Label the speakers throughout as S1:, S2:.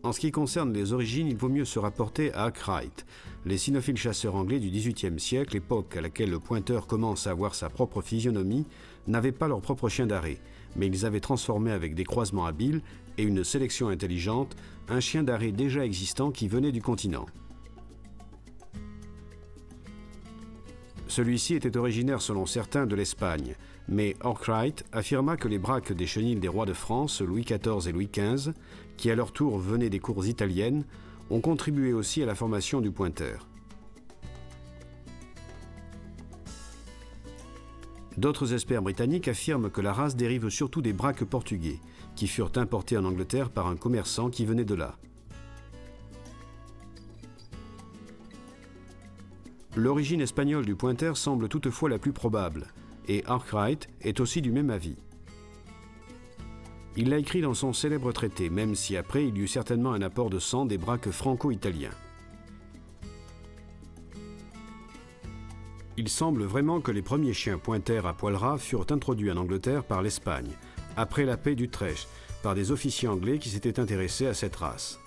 S1: En ce qui concerne les origines, il vaut mieux se rapporter à Arkwright, les cynophiles chasseurs anglais du XVIIIe siècle, époque à laquelle le pointeur commence à avoir sa propre physionomie, n'avaient pas leur propre chien d'arrêt, mais ils avaient transformé avec des croisements habiles et une sélection intelligente un chien d'arrêt déjà existant qui venait du continent. Celui-ci était originaire selon certains de l'Espagne, mais Arkwright affirma que les braques des chenils des rois de France, Louis XIV et Louis XV, qui à leur tour venaient des cours italiennes, ont contribué aussi à la formation du pointeur. D'autres experts britanniques affirment que la race dérive surtout des braques portugais, qui furent importés en Angleterre par un commerçant qui venait de là. L'origine espagnole du pointer semble toutefois la plus probable, et Arkwright est aussi du même avis. Il l'a écrit dans son célèbre traité, même si après il y eut certainement un apport de sang des braques franco-italiens. Il semble vraiment que les premiers chiens pointers à poil ras furent introduits en Angleterre par l'Espagne, après la paix d'Utrecht, par des officiers anglais qui s'étaient intéressés à cette race.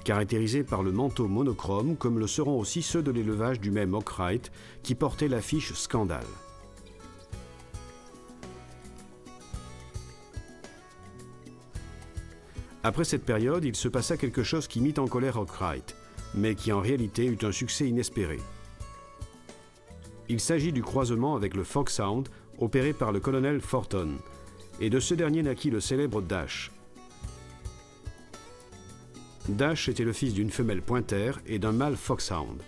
S1: Caractérisés par le manteau monochrome, comme le seront aussi ceux de l'élevage du même Arkwright, qui portait l'affiche Scandale. Après cette période, il se passa quelque chose qui mit en colère Arkwright, mais qui en réalité eut un succès inespéré. Il s'agit du croisement avec le Foxhound opéré par le colonel Thornton, et de ce dernier naquit le célèbre Dash. Dash était le fils d'une femelle pointer et d'un mâle Foxhound.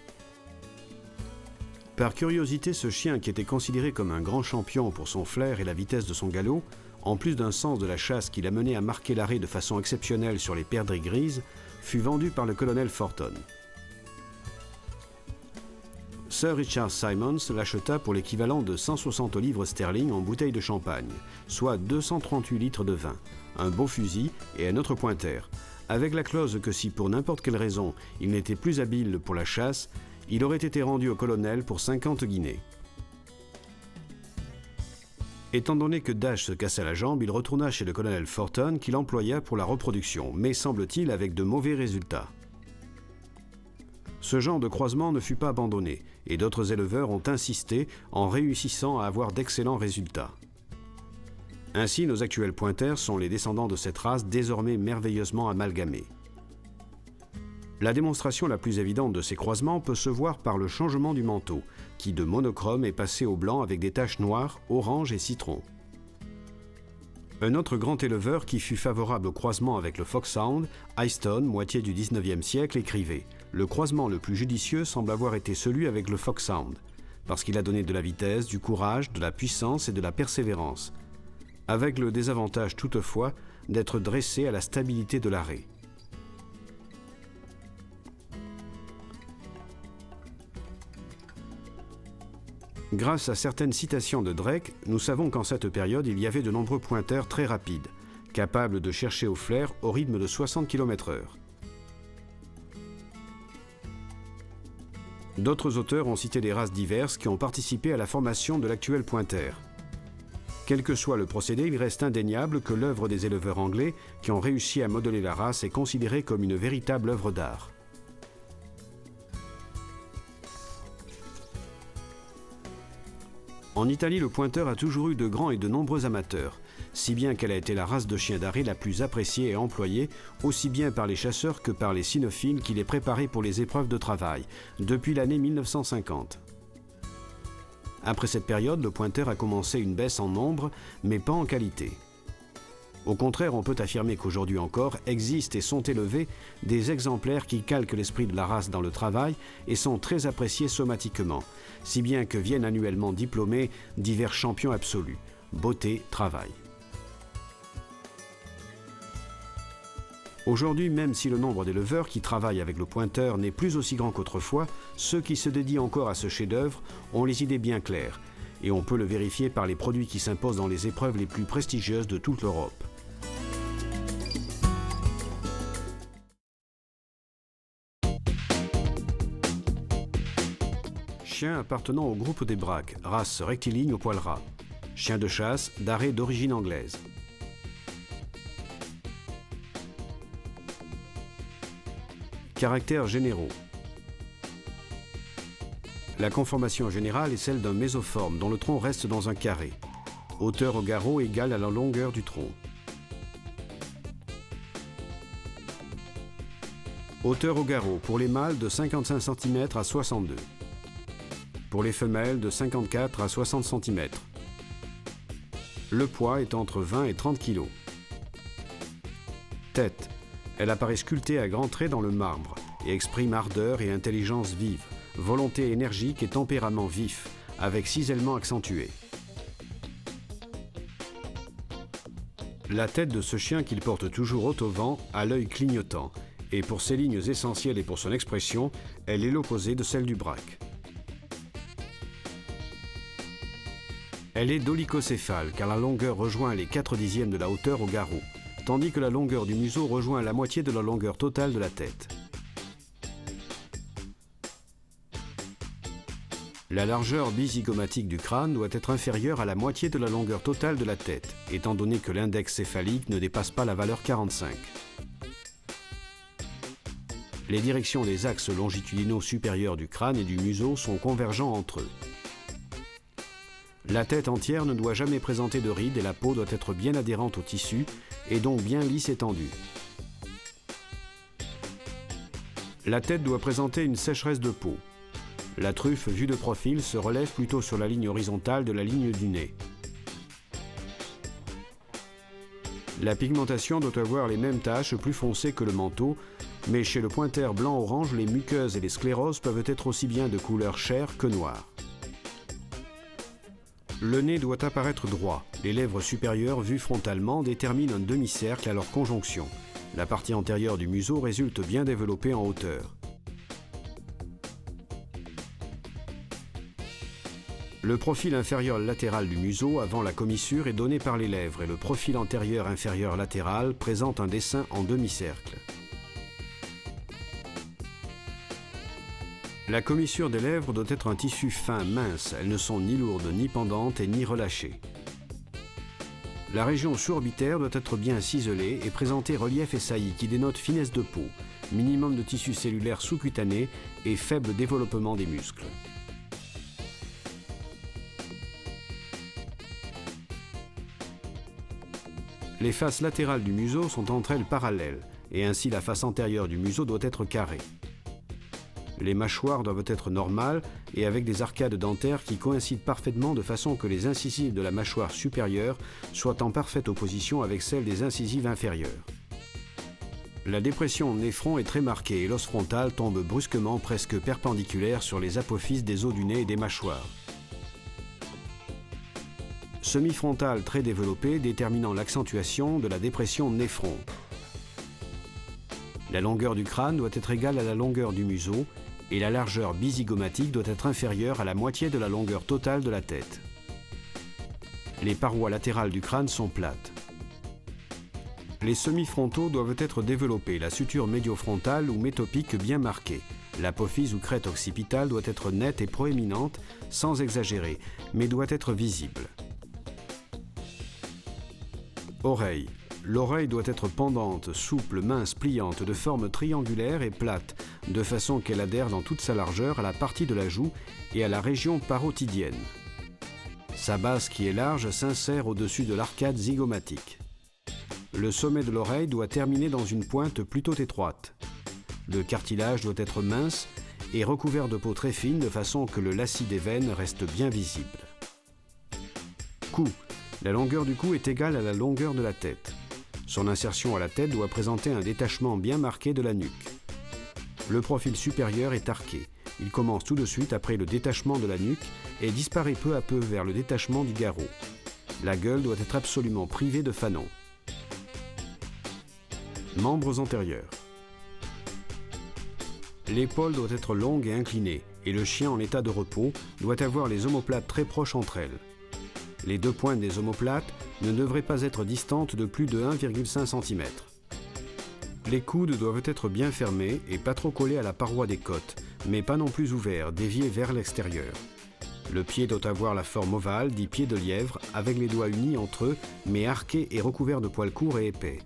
S1: Par curiosité, ce chien, qui était considéré comme un grand champion pour son flair et la vitesse de son galop, en plus d'un sens de la chasse qui l'amenait à marquer l'arrêt de façon exceptionnelle sur les perdrix grises, fut vendu par le colonel Thornton. Sir Richard Symonds l'acheta pour l'équivalent de 160 livres sterling en bouteille de champagne, soit 238 litres de vin, un beau fusil et un autre pointer, avec la clause que si pour n'importe quelle raison il n'était plus habile pour la chasse, il aurait été rendu au colonel pour 50 guinées. Étant donné que Dash se cassa la jambe, il retourna chez le colonel Thornton qui l'employa pour la reproduction, mais semble-t-il avec de mauvais résultats. Ce genre de croisement ne fut pas abandonné, et d'autres éleveurs ont insisté en réussissant à avoir d'excellents résultats. Ainsi, nos actuels pointers sont les descendants de cette race désormais merveilleusement amalgamée. La démonstration la plus évidente de ces croisements peut se voir par le changement du manteau, qui de monochrome est passé au blanc avec des taches noires, orange et citron. Un autre grand éleveur qui fut favorable au croisement avec le Foxhound, Easton, moitié du XIXe siècle, écrivait « Le croisement le plus judicieux semble avoir été celui avec le Foxhound, parce qu'il a donné de la vitesse, du courage, de la puissance et de la persévérance, avec le désavantage toutefois d'être dressé à la stabilité de l'arrêt. » Grâce à certaines citations de Drake, nous savons qu'en cette période, il y avait de nombreux pointers très rapides, capables de chercher au flair au rythme de 60 km/h. D'autres auteurs ont cité des races diverses qui ont participé à la formation de l'actuel pointer. Quel que soit le procédé, il reste indéniable que l'œuvre des éleveurs anglais qui ont réussi à modeler la race est considérée comme une véritable œuvre d'art. En Italie, le pointer a toujours eu de grands et de nombreux amateurs, si bien qu'elle a été la race de chien d'arrêt la plus appréciée et employée, aussi bien par les chasseurs que par les cynophiles qui les préparaient pour les épreuves de travail, depuis l'année 1950. Après cette période, le pointer a commencé une baisse en nombre, mais pas en qualité. Au contraire, on peut affirmer qu'aujourd'hui encore existent et sont élevés des exemplaires qui calquent l'esprit de la race dans le travail et sont très appréciés sommatiquement, si bien que viennent annuellement diplômer divers champions absolus. Beauté, travail. Aujourd'hui, même si le nombre d'éleveurs qui travaillent avec le pointer n'est plus aussi grand qu'autrefois, ceux qui se dédient encore à ce chef-d'œuvre ont les idées bien claires, et on peut le vérifier par les produits qui s'imposent dans les épreuves les plus prestigieuses de toute l'Europe. Chien appartenant au groupe des braques, race rectiligne au poil ras. Chien de chasse, d'arrêt d'origine anglaise. Caractères généraux. La conformation générale est celle d'un mésoforme dont le tronc reste dans un carré. Hauteur au garrot égale à la longueur du tronc. Hauteur au garrot pour les mâles de 55 cm à 62. Pour les femelles de 54 à 60 cm. Le poids est entre 20 et 30 kg. Tête. Elle apparaît sculptée à grands traits dans le marbre et exprime ardeur et intelligence vive, volonté énergique et tempérament vif, avec cisaillement accentué. La tête de ce chien qu'il porte toujours haut au vent a l'œil clignotant, et pour ses lignes essentielles et pour son expression, elle est l'opposé de celle du braque. Elle est dolicocéphale car la longueur rejoint les 4/10 de la hauteur au garrot, tandis que la longueur du museau rejoint la moitié de la longueur totale de la tête. La largeur bizygomatique du crâne doit être inférieure à la moitié de la longueur totale de la tête, étant donné que l'index céphalique ne dépasse pas la valeur 45. Les directions des axes longitudinaux supérieurs du crâne et du museau sont convergents entre eux. La tête entière ne doit jamais présenter de rides et la peau doit être bien adhérente au tissu et donc bien lisse et tendue. La tête doit présenter une sécheresse de peau. La truffe vue de profil se relève plutôt sur la ligne horizontale de la ligne du nez. La pigmentation doit avoir les mêmes taches plus foncées que le manteau, mais chez le pointer blanc-orange, les muqueuses et les scléroses peuvent être aussi bien de couleur chair que noire. Le nez doit apparaître droit. Les lèvres supérieures vues frontalement déterminent un demi-cercle à leur conjonction. La partie antérieure du museau résulte bien développée en hauteur. Le profil inférieur latéral du museau avant la commissure est donné par les lèvres et le profil antérieur inférieur latéral présente un dessin en demi-cercle. La commissure des lèvres doit être un tissu fin, mince. Elles ne sont ni lourdes, ni pendantes et ni relâchées. La région sous-orbitaire doit être bien ciselée et présenter relief et saillie qui dénote finesse de peau, minimum de tissu cellulaire sous-cutané et faible développement des muscles. Les faces latérales du museau sont entre elles parallèles et ainsi la face antérieure du museau doit être carrée. Les mâchoires doivent être normales et avec des arcades dentaires qui coïncident parfaitement de façon que les incisives de la mâchoire supérieure soient en parfaite opposition avec celles des incisives inférieures. La dépression nez-front est très marquée et l'os frontal tombe brusquement presque perpendiculaire sur les apophyses des os du nez et des mâchoires. Semi-frontal très développé déterminant l'accentuation de la dépression nez-front. La longueur du crâne doit être égale à la longueur du museau et la largeur bizygomatique doit être inférieure à la moitié de la longueur totale de la tête. Les parois latérales du crâne sont plates. Les semi-frontaux doivent être développés, la suture médio-frontale ou métopique bien marquée. L'apophyse ou crête occipitale doit être nette et proéminente, sans exagérer, mais doit être visible. Oreille. L'oreille doit être pendante, souple, mince, pliante, de forme triangulaire et plate, de façon qu'elle adhère dans toute sa largeur à la partie de la joue et à la région parotidienne. Sa base qui est large s'insère au-dessus de l'arcade zygomatique. Le sommet de l'oreille doit terminer dans une pointe plutôt étroite. Le cartilage doit être mince et recouvert de peau très fine de façon que le lacis des veines reste bien visible. Cou. La longueur du cou est égale à la longueur de la tête. Son insertion à la tête doit présenter un détachement bien marqué de la nuque. Le profil supérieur est arqué. Il commence tout de suite après le détachement de la nuque et disparaît peu à peu vers le détachement du garrot. La gueule doit être absolument privée de fanon. Membres antérieurs. L'épaule doit être longue et inclinée et le chien en état de repos doit avoir les omoplates très proches entre elles. Les deux pointes des omoplates ne devraient pas être distantes de plus de 1,5 cm. Les coudes doivent être bien fermés et pas trop collés à la paroi des côtes, mais pas non plus ouverts, déviés vers l'extérieur. Le pied doit avoir la forme ovale, dit pied de lièvre, avec les doigts unis entre eux, mais arqués et recouverts de poils courts et épais.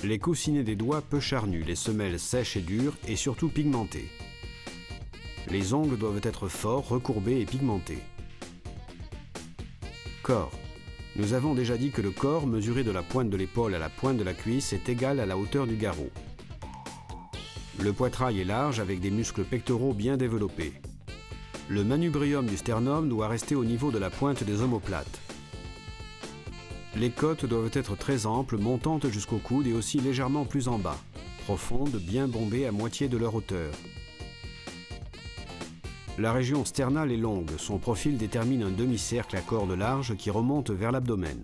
S1: Les coussinets des doigts peu charnus, les semelles sèches et dures et surtout pigmentées. Les ongles doivent être forts, recourbés et pigmentés. Corps. Nous avons déjà dit que le corps, mesuré de la pointe de l'épaule à la pointe de la cuisse, est égal à la hauteur du garrot. Le poitrail est large avec des muscles pectoraux bien développés. Le manubrium du sternum doit rester au niveau de la pointe des omoplates. Les côtes doivent être très amples, montantes jusqu'au coude et aussi légèrement plus en bas, profondes, bien bombées à moitié de leur hauteur. La région sternale est longue, son profil détermine un demi-cercle à corde large qui remonte vers l'abdomen.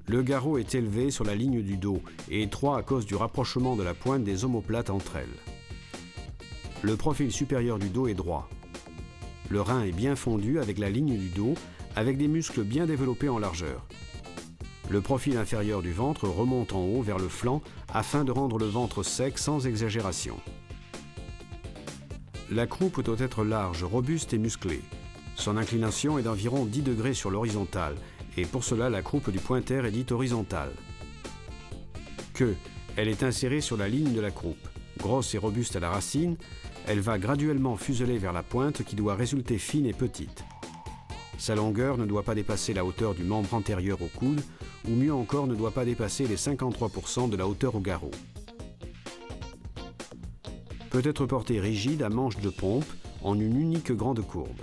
S1: Le garrot est élevé sur la ligne du dos et étroit à cause du rapprochement de la pointe des omoplates entre elles. Le profil supérieur du dos est droit. Le rein est bien fondu avec la ligne du dos, avec des muscles bien développés en largeur. Le profil inférieur du ventre remonte en haut vers le flanc afin de rendre le ventre sec sans exagération. La croupe doit être large, robuste et musclée. Son inclination est d'environ 10 degrés sur l'horizontale et pour cela la croupe du pointer est dite horizontale. Queue. Elle est insérée sur la ligne de la croupe. Grosse et robuste à la racine, elle va graduellement fuseler vers la pointe qui doit résulter fine et petite. Sa longueur ne doit pas dépasser la hauteur du membre antérieur au coude ou mieux encore ne doit pas dépasser les 53% de la hauteur au garrot. Peut être portée rigide à manche de pompe en une unique grande courbe.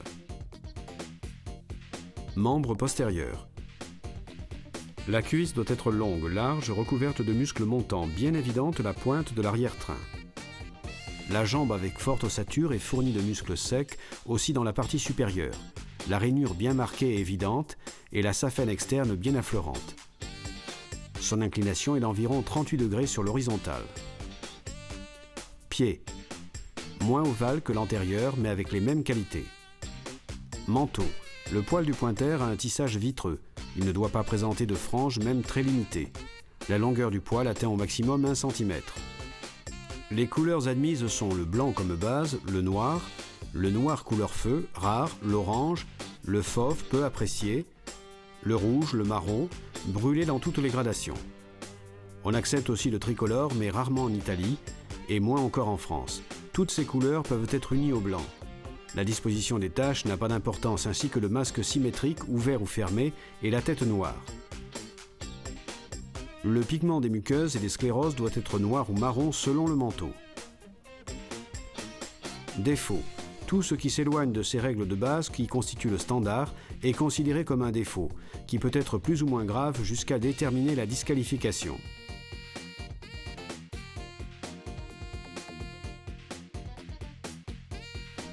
S1: Membre postérieur. La cuisse doit être longue, large, recouverte de muscles montants, bien évidente la pointe de l'arrière-train. La jambe avec forte ossature est fournie de muscles secs aussi dans la partie supérieure, la rainure bien marquée et évidente et la saphène externe bien affleurante. Son inclination est d'environ 38 degrés sur l'horizontale. Pied. Moins ovale que l'antérieur mais avec les mêmes qualités. Manteau. Le poil du pointer a un tissage vitreux. Il ne doit pas présenter de franges, même très limitées. La longueur du poil atteint au maximum 1 cm. Les couleurs admises sont le blanc comme base, le noir couleur feu, rare, l'orange, le fauve, peu apprécié, le rouge, le marron, brûlé dans toutes les gradations. On accepte aussi le tricolore, mais rarement en Italie, et moins encore en France. Toutes ces couleurs peuvent être unies au blanc. La disposition des taches n'a pas d'importance, ainsi que le masque symétrique, ouvert ou fermé, et la tête noire. Le pigment des muqueuses et des scléroses doit être noir ou marron selon le manteau. Défaut. Tout ce qui s'éloigne de ces règles de base qui constituent le standard est considéré comme un défaut, qui peut être plus ou moins grave jusqu'à déterminer la disqualification.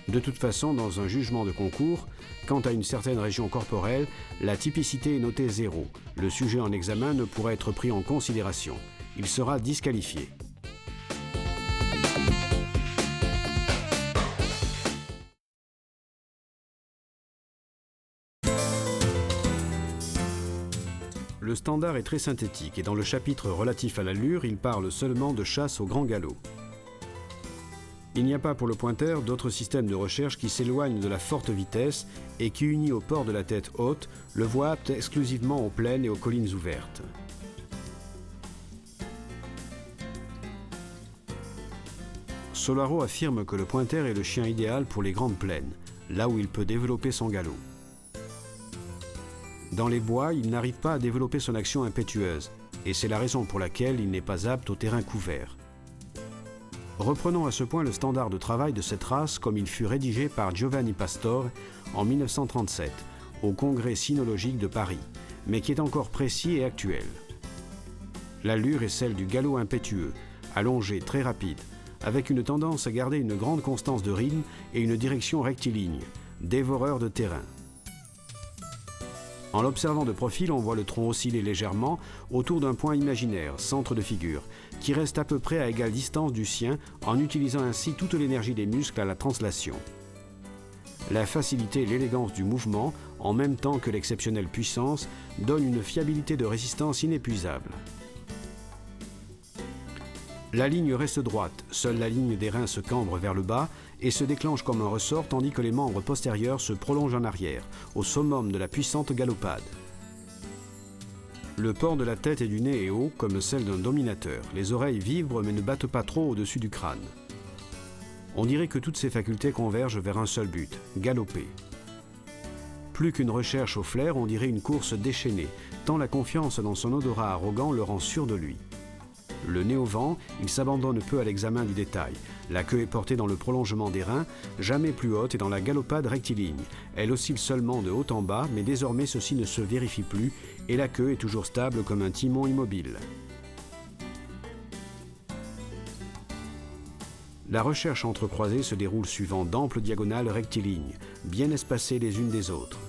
S1: De toute façon, dans un jugement de concours, quant à une certaine région corporelle, la typicité est notée 0. Le sujet en examen ne pourra être pris en considération. Il sera disqualifié. Le standard est très synthétique et dans le chapitre relatif à l'allure, il parle seulement de chasse au grand galop. Il n'y a pas pour le pointer d'autres systèmes de recherche qui s'éloignent de la forte vitesse et qui, unis au port de la tête haute, le voient apte exclusivement aux plaines et aux collines ouvertes. Solaro affirme que le pointer est le chien idéal pour les grandes plaines, là où il peut développer son galop. Dans les bois, il n'arrive pas à développer son action impétueuse, et c'est la raison pour laquelle il n'est pas apte au terrain couvert. Reprenons à ce point le standard de travail de cette race comme il fut rédigé par Giovanni Pastore en 1937, au Congrès cynologique de Paris, mais qui est encore précis et actuel. L'allure est celle du galop impétueux, allongé, très rapide, avec une tendance à garder une grande constance de rythme et une direction rectiligne, dévoreur de terrain. En l'observant de profil, on voit le tronc osciller légèrement autour d'un point imaginaire, centre de figure, qui reste à peu près à égale distance du sien en utilisant ainsi toute l'énergie des muscles à la translation. La facilité et l'élégance du mouvement, en même temps que l'exceptionnelle puissance, donnent une fiabilité de résistance inépuisable. La ligne reste droite, seule la ligne des reins se cambre vers le bas et se déclenche comme un ressort tandis que les membres postérieurs se prolongent en arrière, au summum de la puissante galopade. Le port de la tête et du nez est haut, comme celle d'un dominateur. Les oreilles vibrent mais ne battent pas trop au-dessus du crâne. On dirait que toutes ces facultés convergent vers un seul but, galoper. Plus qu'une recherche au flair, on dirait une course déchaînée, tant la confiance dans son odorat arrogant le rend sûr de lui. Le nez au vent, il s'abandonne peu à l'examen du détail. La queue est portée dans le prolongement des reins, jamais plus haute et dans la galopade rectiligne. Elle oscille seulement de haut en bas, mais désormais ceci ne se vérifie plus et la queue est toujours stable comme un timon immobile. La recherche entrecroisée se déroule suivant d'amples diagonales rectilignes, bien espacées les unes des autres.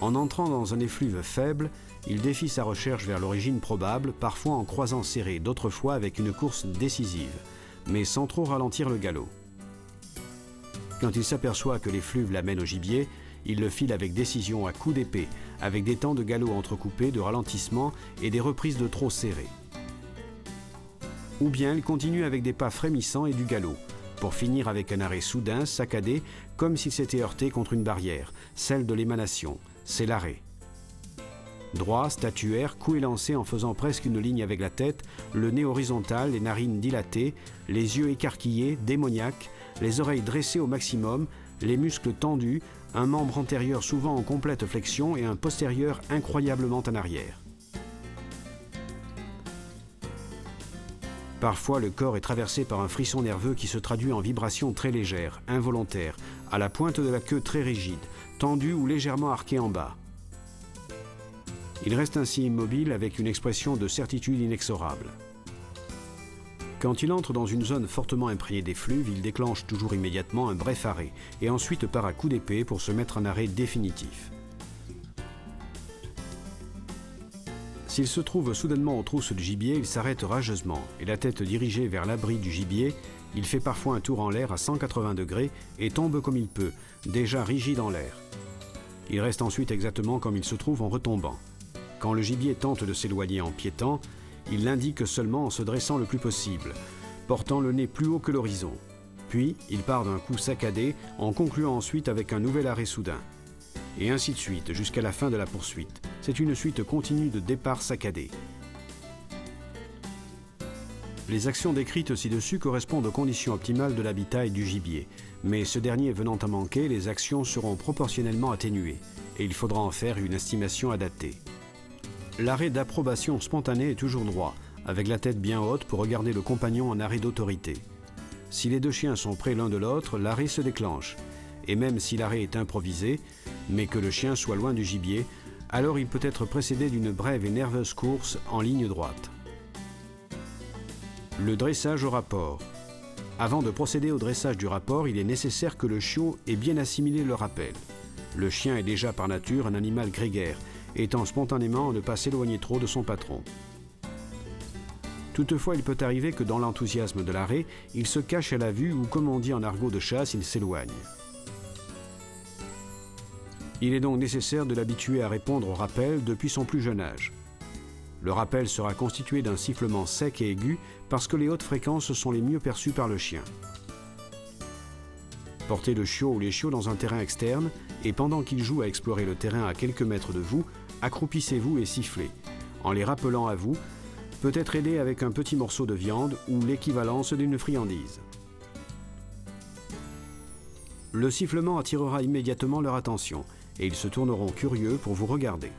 S1: En entrant dans un effluve faible, il défie sa recherche vers l'origine probable, parfois en croisant serré, d'autres fois avec une course décisive, mais sans trop ralentir le galop. Quand il s'aperçoit que l'effluve l'amène au gibier, il le file avec décision à coups d'épée, avec des temps de galop entrecoupés, de ralentissement et des reprises de trot serrées. Ou bien il continue avec des pas frémissants et du galop, pour finir avec un arrêt soudain, saccadé, comme s'il s'était heurté contre une barrière, celle de l'émanation. C'est l'arrêt. Droit, statuaire, cou élancé en faisant presque une ligne avec la tête, le nez horizontal, les narines dilatées, les yeux écarquillés, démoniaques, les oreilles dressées au maximum, les muscles tendus, un membre antérieur souvent en complète flexion et un postérieur incroyablement en arrière. Parfois, le corps est traversé par un frisson nerveux qui se traduit en vibrations très légères, involontaires, à la pointe de la queue très rigide, tendue ou légèrement arquée en bas. Il reste ainsi immobile avec une expression de certitude inexorable. Quand il entre dans une zone fortement imprégnée d'effluve, il déclenche toujours immédiatement un bref arrêt et ensuite part à coups d'épée pour se mettre en arrêt définitif. S'il se trouve soudainement aux trousses du gibier, il s'arrête rageusement et la tête dirigée vers l'abri du gibier, il fait parfois un tour en l'air à 180 degrés et tombe comme il peut, déjà rigide en l'air. Il reste ensuite exactement comme il se trouve en retombant. Quand le gibier tente de s'éloigner en piétant, il l'indique seulement en se dressant le plus possible, portant le nez plus haut que l'horizon. Puis, il part d'un coup saccadé, en concluant ensuite avec un nouvel arrêt soudain. Et ainsi de suite, jusqu'à la fin de la poursuite. C'est une suite continue de départs saccadés. Les actions décrites ci-dessus correspondent aux conditions optimales de l'habitat et du gibier, mais ce dernier venant à manquer, les actions seront proportionnellement atténuées, et il faudra en faire une estimation adaptée. L'arrêt d'approbation spontanée est toujours droit, avec la tête bien haute pour regarder le compagnon en arrêt d'autorité. Si les deux chiens sont près l'un de l'autre, l'arrêt se déclenche, et même si l'arrêt est improvisé, mais que le chien soit loin du gibier, alors il peut être précédé d'une brève et nerveuse course en ligne droite. Le dressage au rapport. Avant de procéder au dressage du rapport, il est nécessaire que le chiot ait bien assimilé le rappel. Le chien est déjà par nature un animal grégaire, et tend spontanément à ne pas s'éloigner trop de son patron. Toutefois, il peut arriver que dans l'enthousiasme de l'arrêt, il se cache à la vue ou, comme on dit en argot de chasse, il s'éloigne. Il est donc nécessaire de l'habituer à répondre au rappel depuis son plus jeune âge. Le rappel sera constitué d'un sifflement sec et aigu parce que les hautes fréquences sont les mieux perçues par le chien. Portez le chiot ou les chiots dans un terrain externe et pendant qu'ils jouent à explorer le terrain à quelques mètres de vous, accroupissez-vous et sifflez, en les rappelant à vous, peut-être aidé avec un petit morceau de viande ou l'équivalence d'une friandise. Le sifflement attirera immédiatement leur attention et ils se tourneront curieux pour vous regarder.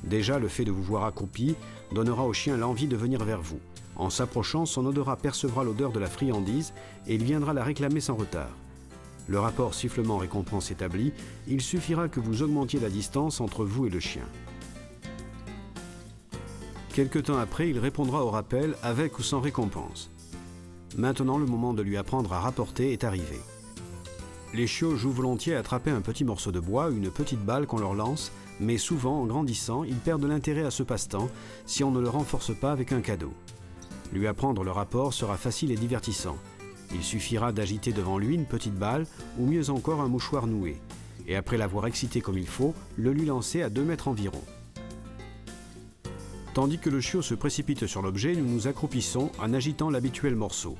S1: Déjà, le fait de vous voir accroupi donnera au chien l'envie de venir vers vous. En s'approchant, son odorat percevra l'odeur de la friandise et il viendra la réclamer sans retard. Le rapport sifflement-récompense établi, il suffira que vous augmentiez la distance entre vous et le chien. Quelque temps après, il répondra au rappel avec ou sans récompense. Maintenant, le moment de lui apprendre à rapporter est arrivé. Les chiots jouent volontiers à attraper un petit morceau de bois, une petite balle qu'on leur lance, mais souvent, en grandissant, ils perdent l'intérêt à ce passe-temps si on ne le renforce pas avec un cadeau. Lui apprendre le rapport sera facile et divertissant. Il suffira d'agiter devant lui une petite balle ou mieux encore un mouchoir noué, et après l'avoir excité comme il faut, le lui lancer à 2 mètres environ. Tandis que le chiot se précipite sur l'objet, nous nous accroupissons en agitant l'habituel morceau,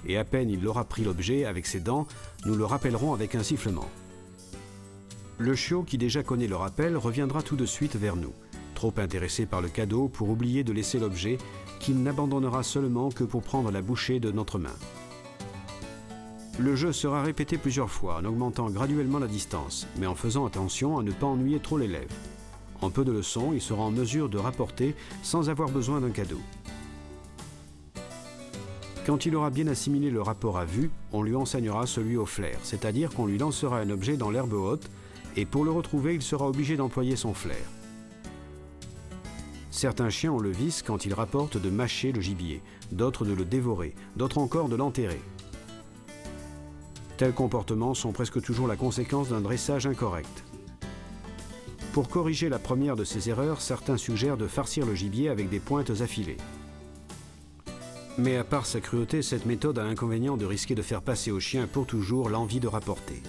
S1: et à peine il aura pris l'objet avec ses dents, nous le rappellerons avec un sifflement. Le chiot qui déjà connaît le rappel reviendra tout de suite vers nous, trop intéressé par le cadeau pour oublier de laisser l'objet qu'il n'abandonnera seulement que pour prendre la bouchée de notre main. Le jeu sera répété plusieurs fois en augmentant graduellement la distance, mais en faisant attention à ne pas ennuyer trop l'élève. En peu de leçons, il sera en mesure de rapporter sans avoir besoin d'un cadeau. Quand il aura bien assimilé le rapport à vue, on lui enseignera celui au flair, c'est-à-dire qu'on lui lancera un objet dans l'herbe haute, et pour le retrouver, il sera obligé d'employer son flair. Certains chiens ont le vice, quand ils rapportent, de mâcher le gibier, d'autres de le dévorer, d'autres encore de l'enterrer. Tels comportements sont presque toujours la conséquence d'un dressage incorrect. Pour corriger la première de ces erreurs, certains suggèrent de farcir le gibier avec des pointes affilées. Mais à part sa cruauté, cette méthode a l'inconvénient de risquer de faire passer aux chiens pour toujours l'envie de rapporter.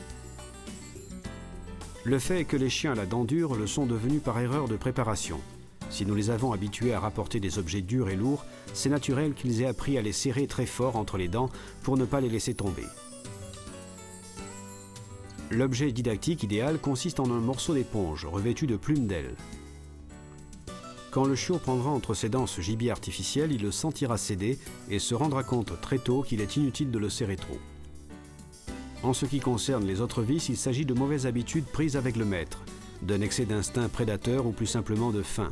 S1: Le fait est que les chiens à la dent dure le sont devenus par erreur de préparation. Si nous les avons habitués à rapporter des objets durs et lourds, c'est naturel qu'ils aient appris à les serrer très fort entre les dents pour ne pas les laisser tomber. L'objet didactique idéal consiste en un morceau d'éponge revêtu de plumes d'ailes. Quand le chiot prendra entre ses dents ce gibier artificiel, il le sentira céder et se rendra compte très tôt qu'il est inutile de le serrer trop. En ce qui concerne les autres vices, il s'agit de mauvaises habitudes prises avec le maître, d'un excès d'instinct prédateur ou plus simplement de faim.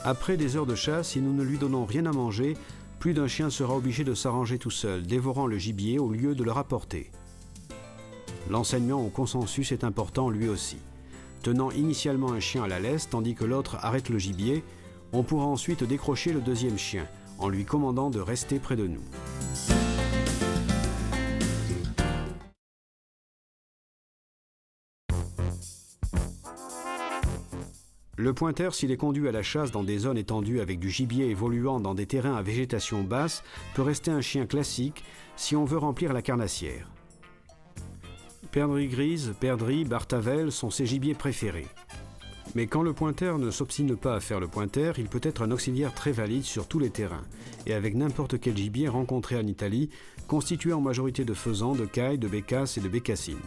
S1: Après des heures de chasse, si nous ne lui donnons rien à manger, plus d'un chien sera obligé de s'arranger tout seul, dévorant le gibier au lieu de le rapporter. L'enseignement au consensus est important lui aussi. Tenant initialement un chien à la laisse tandis que l'autre arrête le gibier, on pourra ensuite décrocher le deuxième chien en lui commandant de rester près de nous. Le pointeur, s'il est conduit à la chasse dans des zones étendues avec du gibier évoluant dans des terrains à végétation basse, peut rester un chien classique si on veut remplir la carnassière. Perdrix grise, perdrix, bartavel sont ses gibiers préférés. Mais quand le pointeur ne s'obstine pas à faire le pointeur, il peut être un auxiliaire très valide sur tous les terrains, et avec n'importe quel gibier rencontré en Italie, constitué en majorité de faisans, de cailles, de bécasses et de bécassines.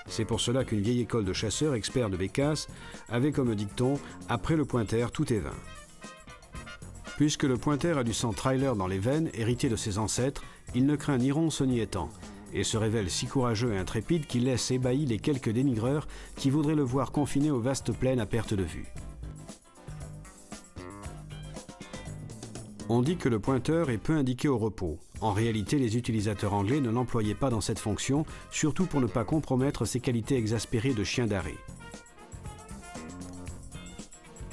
S1: C'est pour cela qu'une vieille école de chasseurs experts de bécasses avait comme dicton « Après le pointeur, tout est vain ». Puisque le pointeur a du sang trailer dans les veines, hérité de ses ancêtres, il ne craint ni ronce ni étang, et se révèle si courageux et intrépide qu'il laisse ébahis les quelques dénigreurs qui voudraient le voir confiné aux vastes plaines à perte de vue. On dit que le pointeur est peu indiqué au repos. En réalité, les utilisateurs anglais ne l'employaient pas dans cette fonction, surtout pour ne pas compromettre ses qualités exaspérées de chien d'arrêt.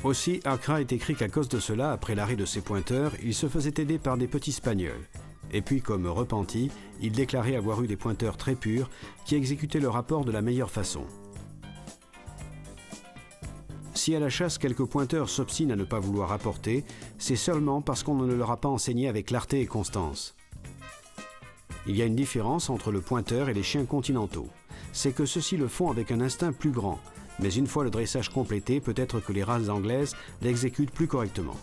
S1: Aussi, Arkwright écrit qu'à cause de cela, après l'arrêt de ses pointeurs, il se faisait aider par des petits spagnols. Et puis, comme repenti, il déclarait avoir eu des pointeurs très purs qui exécutaient le rapport de la meilleure façon. Si à la chasse quelques pointeurs s'obstinent à ne pas vouloir rapporter, c'est seulement parce qu'on ne leur a pas enseigné avec clarté et constance. Il y a une différence entre le pointeur et les chiens continentaux. C'est que ceux-ci le font avec un instinct plus grand, mais une fois le dressage complété, peut-être que les races anglaises l'exécutent plus correctement.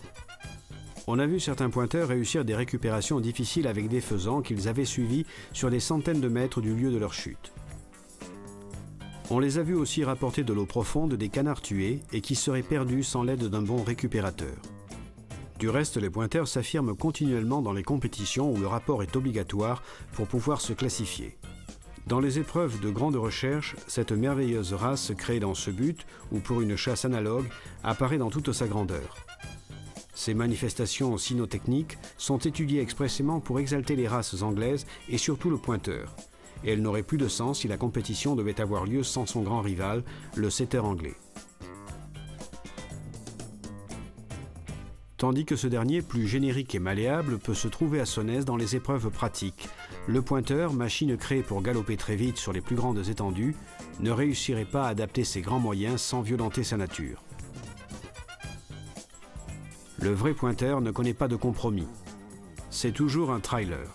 S1: On a vu certains pointeurs réussir des récupérations difficiles avec des faisans qu'ils avaient suivis sur des centaines de mètres du lieu de leur chute. On les a vus aussi rapporter de l'eau profonde des canards tués et qui seraient perdus sans l'aide d'un bon récupérateur. Du reste, les pointeurs s'affirment continuellement dans les compétitions où le rapport est obligatoire pour pouvoir se classifier. Dans les épreuves de grande recherche, cette merveilleuse race créée dans ce but, ou pour une chasse analogue, apparaît dans toute sa grandeur. Ces manifestations cynotechniques sont étudiées expressément pour exalter les races anglaises et surtout le pointeur. Et elles n'auraient plus de sens si la compétition devait avoir lieu sans son grand rival, le setter anglais. Tandis que ce dernier, plus générique et malléable, peut se trouver à son aise dans les épreuves pratiques. Le pointeur, machine créée pour galoper très vite sur les plus grandes étendues, ne réussirait pas à adapter ses grands moyens sans violenter sa nature. Le vrai pointeur ne connaît pas de compromis. C'est toujours un trailer.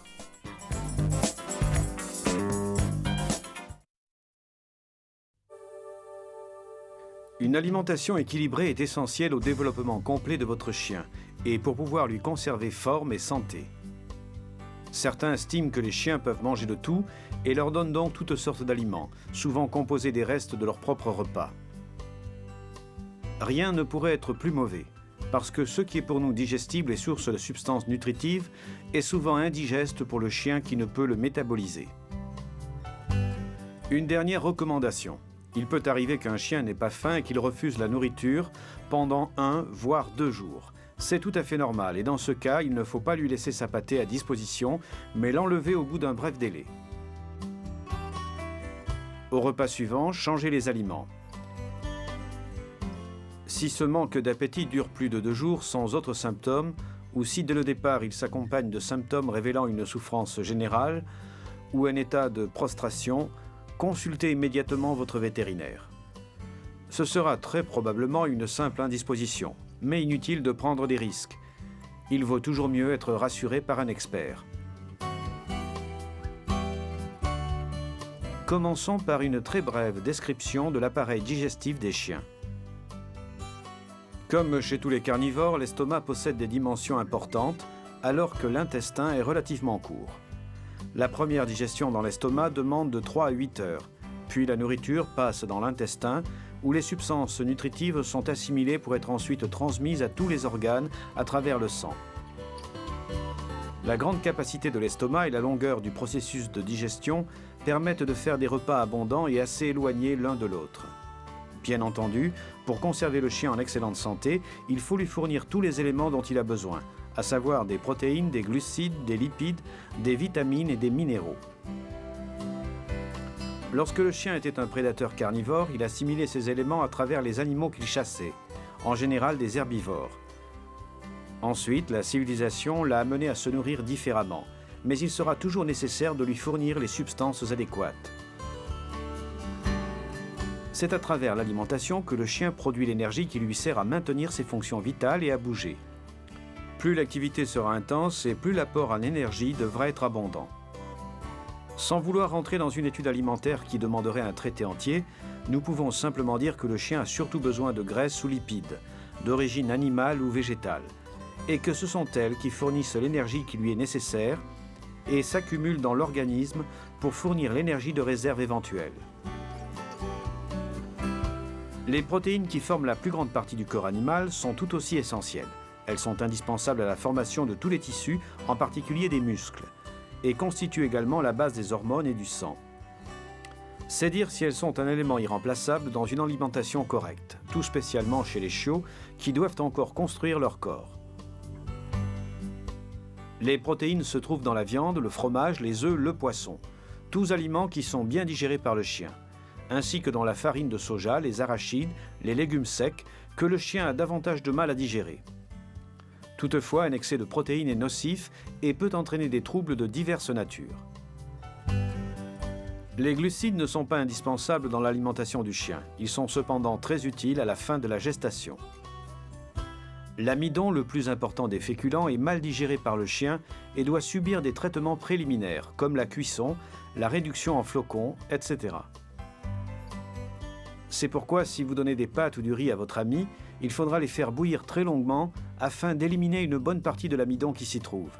S1: Une alimentation équilibrée est essentielle au développement complet de votre chien et pour pouvoir lui conserver forme et santé. Certains estiment que les chiens peuvent manger de tout et leur donnent donc toutes sortes d'aliments, souvent composés des restes de leur propre repas.
S2: Rien ne pourrait être plus mauvais, parce que ce qui est pour nous digestible et source de substances nutritives est souvent indigeste pour le chien qui ne peut le métaboliser. Une dernière recommandation. Il peut arriver qu'un chien n'ait pas faim et qu'il refuse la nourriture pendant 1 voire 2 jours. C'est tout à fait normal et dans ce cas, il ne faut pas lui laisser sa pâtée à disposition, mais l'enlever au bout d'un bref délai. Au repas suivant, changez les aliments. Si ce manque d'appétit dure plus de 2 jours sans autres symptômes, ou si dès le départ il s'accompagne de symptômes révélant une souffrance générale ou un état de prostration, consultez immédiatement votre vétérinaire. Ce sera très probablement une simple indisposition, mais inutile de prendre des risques. Il vaut toujours mieux être rassuré par un expert. Commençons par une très brève description de l'appareil digestif des chiens. Comme chez tous les carnivores, l'estomac possède des dimensions importantes, alors que l'intestin est relativement court. La première digestion dans l'estomac demande de 3 à 8 heures, puis la nourriture passe dans l'intestin, où les substances nutritives sont assimilées pour être ensuite transmises à tous les organes à travers le sang. La grande capacité de l'estomac et la longueur du processus de digestion permettent de faire des repas abondants et assez éloignés l'un de l'autre. Bien entendu, pour conserver le chien en excellente santé, il faut lui fournir tous les éléments dont il a besoin, à savoir des protéines, des glucides, des lipides, des vitamines et des minéraux. Lorsque le chien était un prédateur carnivore, il assimilait ces éléments à travers les animaux qu'il chassait, en général des herbivores. Ensuite, la civilisation l'a amené à se nourrir différemment, mais il sera toujours nécessaire de lui fournir les substances adéquates. C'est à travers l'alimentation que le chien produit l'énergie qui lui sert à maintenir ses fonctions vitales et à bouger. Plus l'activité sera intense et plus l'apport en énergie devra être abondant. Sans vouloir rentrer dans une étude alimentaire qui demanderait un traité entier, nous pouvons simplement dire que le chien a surtout besoin de graisses ou lipides, d'origine animale ou végétale, et que ce sont elles qui fournissent l'énergie qui lui est nécessaire et s'accumulent dans l'organisme pour fournir l'énergie de réserve éventuelle. Les protéines qui forment la plus grande partie du corps animal sont tout aussi essentielles. Elles sont indispensables à la formation de tous les tissus, en particulier des muscles, et constituent également la base des hormones et du sang. C'est dire si elles sont un élément irremplaçable dans une alimentation correcte, tout spécialement chez les chiots qui doivent encore construire leur corps. Les protéines se trouvent dans la viande, le fromage, les œufs, le poisson, tous aliments qui sont bien digérés par le chien, ainsi que dans la farine de soja, les arachides, les légumes secs, que le chien a davantage de mal à digérer. Toutefois, un excès de protéines est nocif et peut entraîner des troubles de diverses natures. Les glucides ne sont pas indispensables dans l'alimentation du chien. Ils sont cependant très utiles à la fin de la gestation. L'amidon, le plus important des féculents, est mal digéré par le chien et doit subir des traitements préliminaires, comme la cuisson, la réduction en flocons, etc. C'est pourquoi, si vous donnez des pâtes ou du riz à votre ami, il faudra les faire bouillir très longuement afin d'éliminer une bonne partie de l'amidon qui s'y trouve.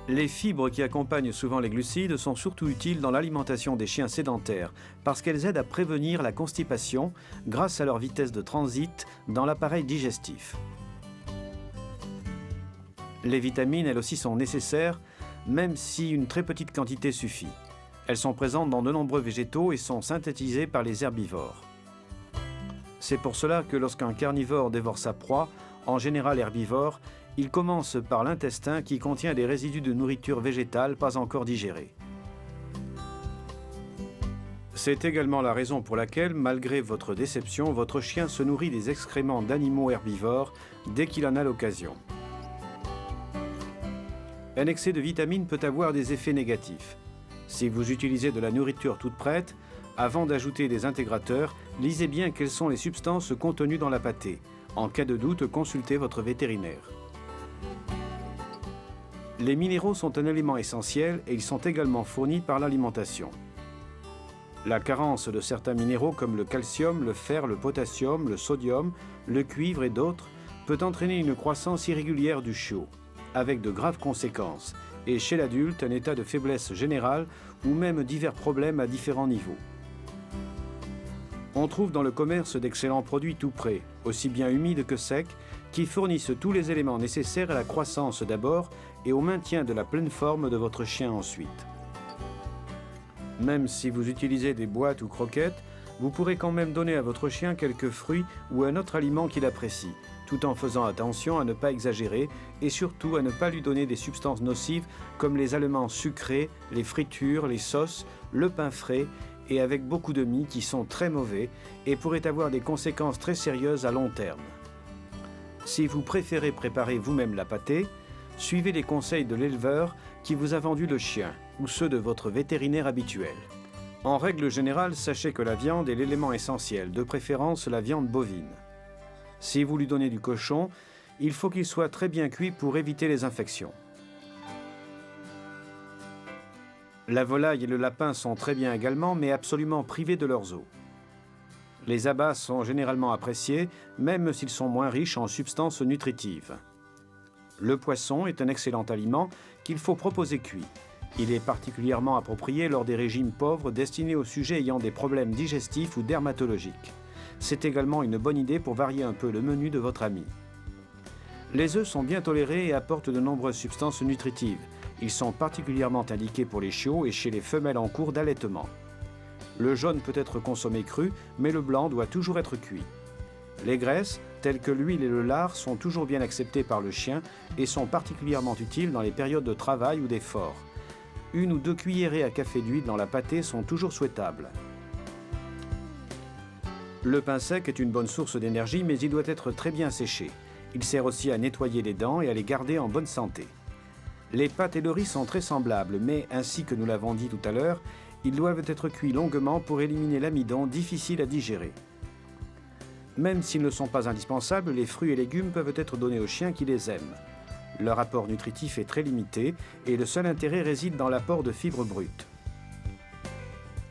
S2: Les fibres qui accompagnent souvent les glucides sont surtout utiles dans l'alimentation des chiens sédentaires parce qu'elles aident à prévenir la constipation grâce à leur vitesse de transit dans l'appareil digestif. Les vitamines, elles aussi, sont nécessaires, même si une très petite quantité suffit. Elles sont présentes dans de nombreux végétaux et sont synthétisées par les herbivores. C'est pour cela que lorsqu'un carnivore dévore sa proie, en général herbivore, il commence par l'intestin qui contient des résidus de nourriture végétale pas encore digérés. C'est également la raison pour laquelle, malgré votre déception, votre chien se nourrit des excréments d'animaux herbivores dès qu'il en a l'occasion. Un excès de vitamines peut avoir des effets négatifs. Si vous utilisez de la nourriture toute prête, avant d'ajouter des intégrateurs, lisez bien quelles sont les substances contenues dans la pâtée. En cas de doute, consultez votre vétérinaire. Les minéraux sont un élément essentiel et ils sont également fournis par l'alimentation. La carence de certains minéraux comme le calcium, le fer, le potassium, le sodium, le cuivre et d'autres peut entraîner une croissance irrégulière du chiot, avec de graves conséquences, et chez l'adulte un état de faiblesse générale ou même divers problèmes à différents niveaux. On trouve dans le commerce d'excellents produits tout prêts, aussi bien humides que secs, qui fournissent tous les éléments nécessaires à la croissance d'abord et au maintien de la pleine forme de votre chien ensuite. Même si vous utilisez des boîtes ou croquettes, vous pourrez quand même donner à votre chien quelques fruits ou un autre aliment qu'il apprécie, tout en faisant attention à ne pas exagérer et surtout à ne pas lui donner des substances nocives comme les aliments sucrés, les fritures, les sauces, le pain frais et avec beaucoup de mie qui sont très mauvais et pourraient avoir des conséquences très sérieuses à long terme. Si vous préférez préparer vous-même la pâtée, suivez les conseils de l'éleveur qui vous a vendu le chien ou ceux de votre vétérinaire habituel. En règle générale, sachez que la viande est l'élément essentiel, de préférence la viande bovine. Si vous lui donnez du cochon, il faut qu'il soit très bien cuit pour éviter les infections. La volaille et le lapin sont très bien également, mais absolument privés de leurs os. Les abats sont généralement appréciés, même s'ils sont moins riches en substances nutritives. Le poisson est un excellent aliment qu'il faut proposer cuit. Il est particulièrement approprié lors des régimes pauvres destinés aux sujets ayant des problèmes digestifs ou dermatologiques. C'est également une bonne idée pour varier un peu le menu de votre ami. Les œufs sont bien tolérés et apportent de nombreuses substances nutritives. Ils sont particulièrement indiqués pour les chiots et chez les femelles en cours d'allaitement. Le jaune peut être consommé cru, mais le blanc doit toujours être cuit. Les graisses, telles que l'huile et le lard, sont toujours bien acceptées par le chien et sont particulièrement utiles dans les périodes de travail ou d'effort. 1 ou 2 cuillerées à café d'huile dans la pâtée sont toujours souhaitables. Le pain sec est une bonne source d'énergie, mais il doit être très bien séché. Il sert aussi à nettoyer les dents et à les garder en bonne santé. Les pâtes et le riz sont très semblables, mais ainsi que nous l'avons dit tout à l'heure, ils doivent être cuits longuement pour éliminer l'amidon difficile à digérer. Même s'ils ne sont pas indispensables, les fruits et légumes peuvent être donnés aux chiens qui les aiment. Leur apport nutritif est très limité et le seul intérêt réside dans l'apport de fibres brutes.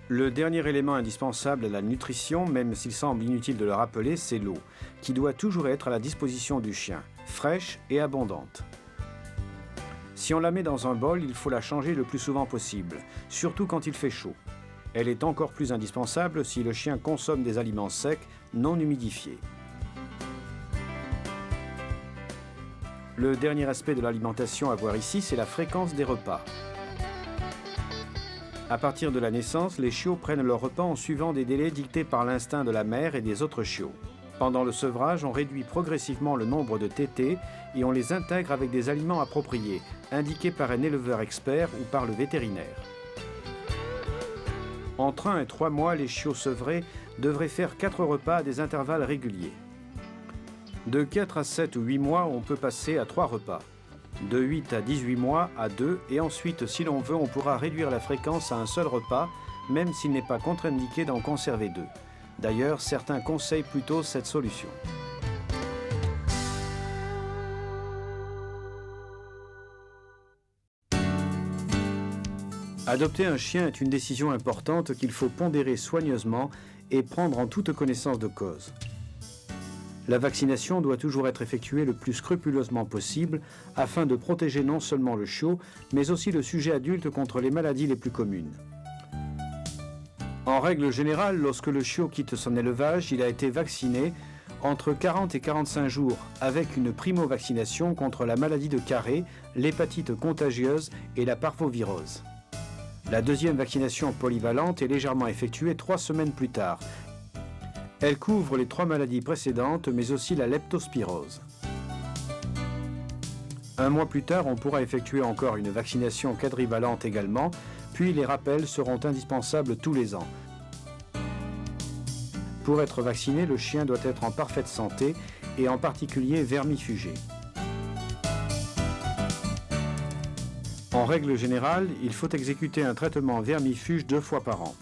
S2: Le dernier élément indispensable à la nutrition, même s'il semble inutile de le rappeler, c'est l'eau, qui doit toujours être à la disposition du chien, fraîche et abondante. Si on la met dans un bol, il faut la changer le plus souvent possible, surtout quand il fait chaud. Elle est encore plus indispensable si le chien consomme des aliments secs, non humidifiés. Le dernier aspect de l'alimentation à voir ici, c'est la fréquence des repas. À partir de la naissance, les chiots prennent leur repas en suivant des délais dictés par l'instinct de la mère et des autres chiots. Pendant le sevrage, on réduit progressivement le nombre de tétées et on les intègre avec des aliments appropriés, indiqués par un éleveur expert ou par le vétérinaire. Entre 1 et 3 mois, les chiots sevrés devraient faire 4 repas à des intervalles réguliers. De 4 à 7 ou 8 mois, on peut passer à 3 repas. De 8 à 18 mois à 2 et ensuite, si l'on veut, on pourra réduire la fréquence à un seul repas, même s'il n'est pas contre-indiqué d'en conserver 2. D'ailleurs, certains conseillent plutôt cette solution. Adopter un chien est une décision importante qu'il faut pondérer soigneusement et prendre en toute connaissance de cause. La vaccination doit toujours être effectuée le plus scrupuleusement possible afin de protéger non seulement le chiot, mais aussi le sujet adulte contre les maladies les plus communes. En règle générale, lorsque le chiot quitte son élevage, il a été vacciné entre 40 et 45 jours avec une primo-vaccination contre la maladie de Carré, l'hépatite contagieuse et la parvovirose. La deuxième vaccination polyvalente est légèrement effectuée 3 semaines plus tard. Elle couvre les 3 maladies précédentes, mais aussi la leptospirose. 1 mois plus tard, on pourra effectuer encore une vaccination quadrivalente également, puis les rappels seront indispensables tous les ans. Pour être vacciné, le chien doit être en parfaite santé et en particulier vermifugé. En règle générale, il faut exécuter un traitement vermifuge 2 fois par an.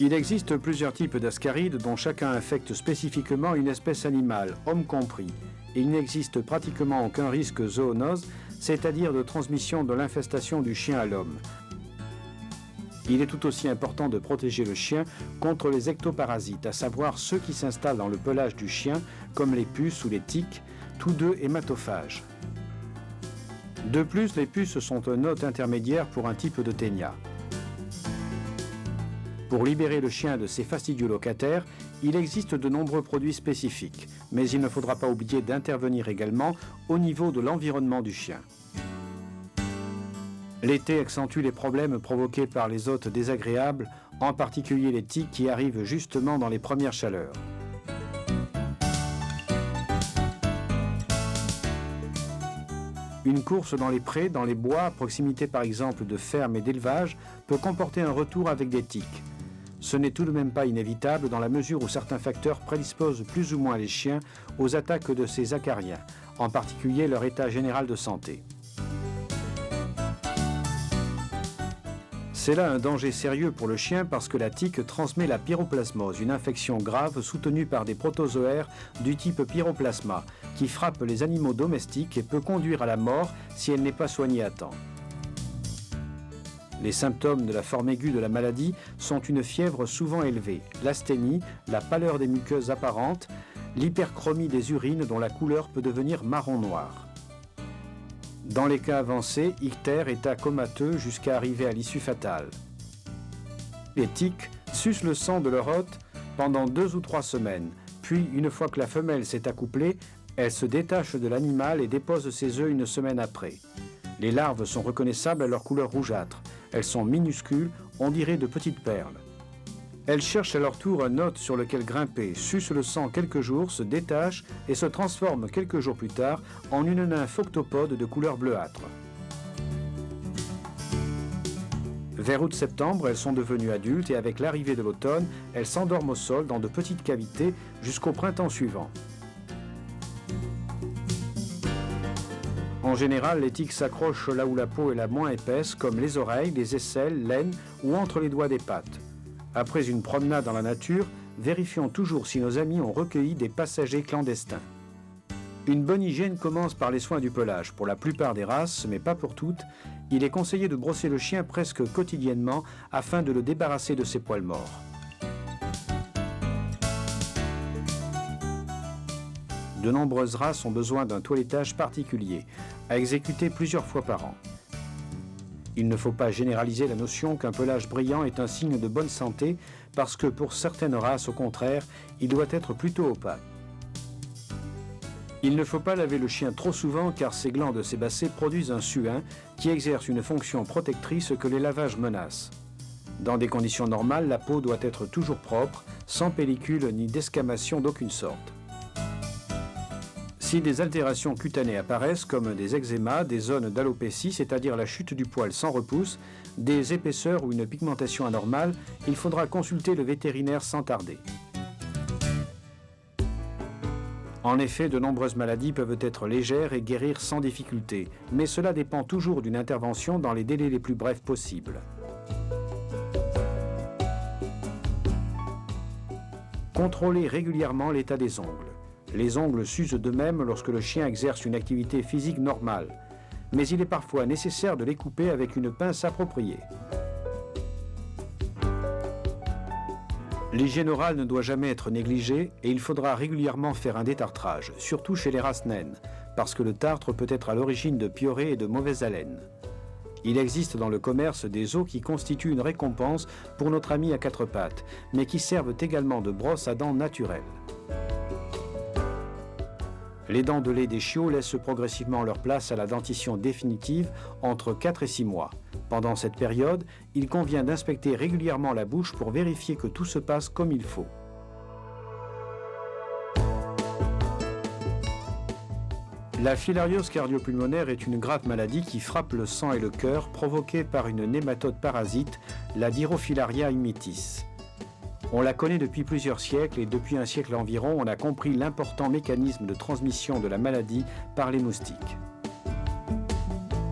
S2: Il existe plusieurs types d'ascarides dont chacun infecte spécifiquement une espèce animale, homme compris. Il n'existe pratiquement aucun risque zoonose, c'est-à-dire de transmission de l'infestation du chien à l'homme. Il est tout aussi important de protéger le chien contre les ectoparasites, à savoir ceux qui s'installent dans le pelage du chien, comme les puces ou les tiques, tous deux hématophages. De plus, les puces sont un hôte intermédiaire pour un type de ténia. Pour libérer le chien de ses fastidieux locataires, il existe de nombreux produits spécifiques, mais il ne faudra pas oublier d'intervenir également au niveau de l'environnement du chien. L'été accentue les problèmes provoqués par les hôtes désagréables, en particulier les tiques qui arrivent justement dans les premières chaleurs. Une course dans les prés, dans les bois, à proximité par exemple de fermes et d'élevages, peut comporter un retour avec des tiques. Ce n'est tout de même pas inévitable dans la mesure où certains facteurs prédisposent plus ou moins les chiens aux attaques de ces acariens, en particulier leur état général de santé. C'est là un danger sérieux pour le chien parce que la tique transmet la pyroplasmose, une infection grave soutenue par des protozoaires du type pyroplasma, qui frappe les animaux domestiques et peut conduire à la mort si elle n'est pas soignée à temps. Les symptômes de la forme aiguë de la maladie sont une fièvre souvent élevée, l'asthénie, la pâleur des muqueuses apparentes, l'hyperchromie des urines dont la couleur peut devenir marron-noir. Dans les cas avancés, ictère, état comateux jusqu'à arriver à l'issue fatale. Les tiques sucent le sang de leur hôte pendant 2 ou 3 semaines, puis une fois que la femelle s'est accouplée, elle se détache de l'animal et dépose ses œufs une semaine après. Les larves sont reconnaissables à leur couleur rougeâtre. Elles sont minuscules, on dirait de petites perles. Elles cherchent à leur tour un hôte sur lequel grimper, sucent le sang quelques jours, se détachent et se transforment quelques jours plus tard en une nymphe octopode de couleur bleuâtre. Vers août-septembre, elles sont devenues adultes et avec l'arrivée de l'automne, elles s'endorment au sol dans de petites cavités jusqu'au printemps suivant. En général, les tiques s'accrochent là où la peau est la moins épaisse, comme les oreilles, les aisselles, l'aine ou entre les doigts des pattes. Après une promenade dans la nature, vérifions toujours si nos amis ont recueilli des passagers clandestins. Une bonne hygiène commence par les soins du pelage. Pour la plupart des races, mais pas pour toutes, il est conseillé de brosser le chien presque quotidiennement afin de le débarrasser de ses poils morts. De nombreuses races ont besoin d'un toilettage particulier, à exécuter plusieurs fois par an. Il ne faut pas généraliser la notion qu'un pelage brillant est un signe de bonne santé, parce que pour certaines races, au contraire, il doit être plutôt opaque. Il ne faut pas laver le chien trop souvent car ses glandes sébacées produisent un suin qui exerce une fonction protectrice que les lavages menacent. Dans des conditions normales, la peau doit être toujours propre, sans pellicule ni desquamation d'aucune sorte. Si des altérations cutanées apparaissent, comme des eczémas, des zones d'alopécie, c'est-à-dire la chute du poil sans repousse, des épaisseurs ou une pigmentation anormale, il faudra consulter le vétérinaire sans tarder. En effet, de nombreuses maladies peuvent être légères et guérir sans difficulté, mais cela dépend toujours d'une intervention dans les délais les plus brefs possibles. Contrôlez régulièrement l'état des ongles. Les ongles s'usent d'eux-mêmes lorsque le chien exerce une activité physique normale, mais il est parfois nécessaire de les couper avec une pince appropriée. L'hygiène orale ne doit jamais être négligée et il faudra régulièrement faire un détartrage, surtout chez les races naines, parce que le tartre peut être à l'origine de piorés et de mauvaise haleine. Il existe dans le commerce des os qui constituent une récompense pour notre ami à 4 pattes, mais qui servent également de brosse à dents naturelles. Les dents de lait des chiots laissent progressivement leur place à la dentition définitive entre 4 et 6 mois. Pendant cette période, il convient d'inspecter régulièrement la bouche pour vérifier que tout se passe comme il faut. La filariose cardiopulmonaire est une grave maladie qui frappe le sang et le cœur provoquée par une nématode parasite, la Dirofilaria immitis. On la connaît depuis plusieurs siècles et depuis un siècle environ, on a compris l'important mécanisme de transmission de la maladie par les moustiques.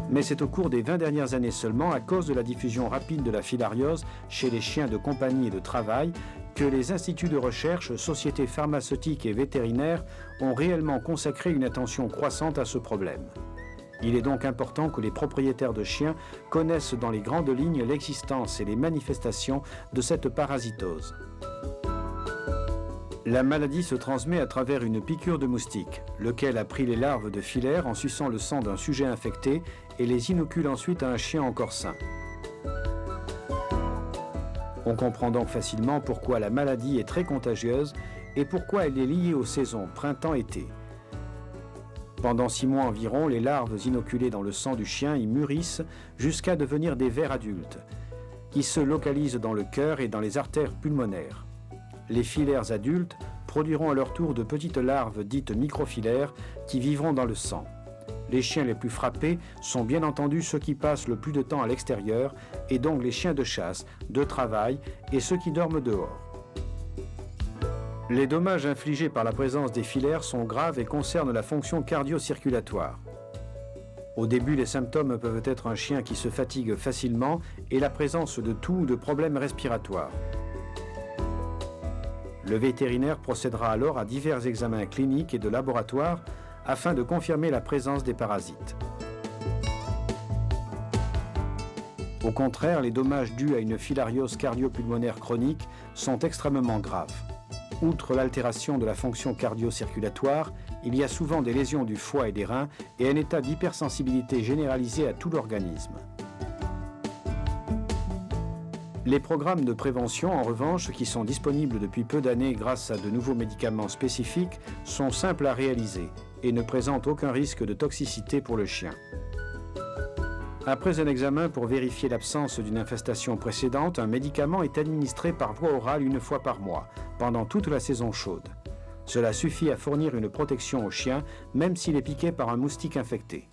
S2: Mais c'est au cours des 20 dernières années seulement, à cause de la diffusion rapide de la filariose chez les chiens de compagnie et de travail, que les instituts de recherche, sociétés pharmaceutiques et vétérinaires ont réellement consacré une attention croissante à ce problème. Il est donc important que les propriétaires de chiens connaissent dans les grandes lignes l'existence et les manifestations de cette parasitose. La maladie se transmet à travers une piqûre de moustique, lequel a pris les larves de filaire en suçant le sang d'un sujet infecté et les inocule ensuite à un chien encore sain. On comprend donc facilement pourquoi la maladie est très contagieuse et pourquoi elle est liée aux saisons printemps-été. Pendant 6 mois environ, les larves inoculées dans le sang du chien y mûrissent jusqu'à devenir des vers adultes, qui se localisent dans le cœur et dans les artères pulmonaires. Les filaires adultes produiront à leur tour de petites larves dites microfilaires qui vivront dans le sang. Les chiens les plus frappés sont bien entendu ceux qui passent le plus de temps à l'extérieur, et donc les chiens de chasse, de travail et ceux qui dorment dehors. Les dommages infligés par la présence des filaires sont graves et concernent la fonction cardio-circulatoire. Au début, les symptômes peuvent être un chien qui se fatigue facilement et la présence de toux ou de problèmes respiratoires. Le vétérinaire procédera alors à divers examens cliniques et de laboratoire afin de confirmer la présence des parasites. Au contraire, les dommages dus à une filariose cardio-pulmonaire chronique sont extrêmement graves. Outre l'altération de la fonction cardio-circulatoire, il y a souvent des lésions du foie et des reins et un état d'hypersensibilité généralisé à tout l'organisme. Les programmes de prévention, en revanche, qui sont disponibles depuis peu d'années grâce à de nouveaux médicaments spécifiques, sont simples à réaliser et ne présentent aucun risque de toxicité pour le chien. Après un examen pour vérifier l'absence d'une infestation précédente, un médicament est administré par voie orale 1 fois par mois, pendant toute la saison chaude. Cela suffit à fournir une protection au chien, même s'il est piqué par un moustique infecté.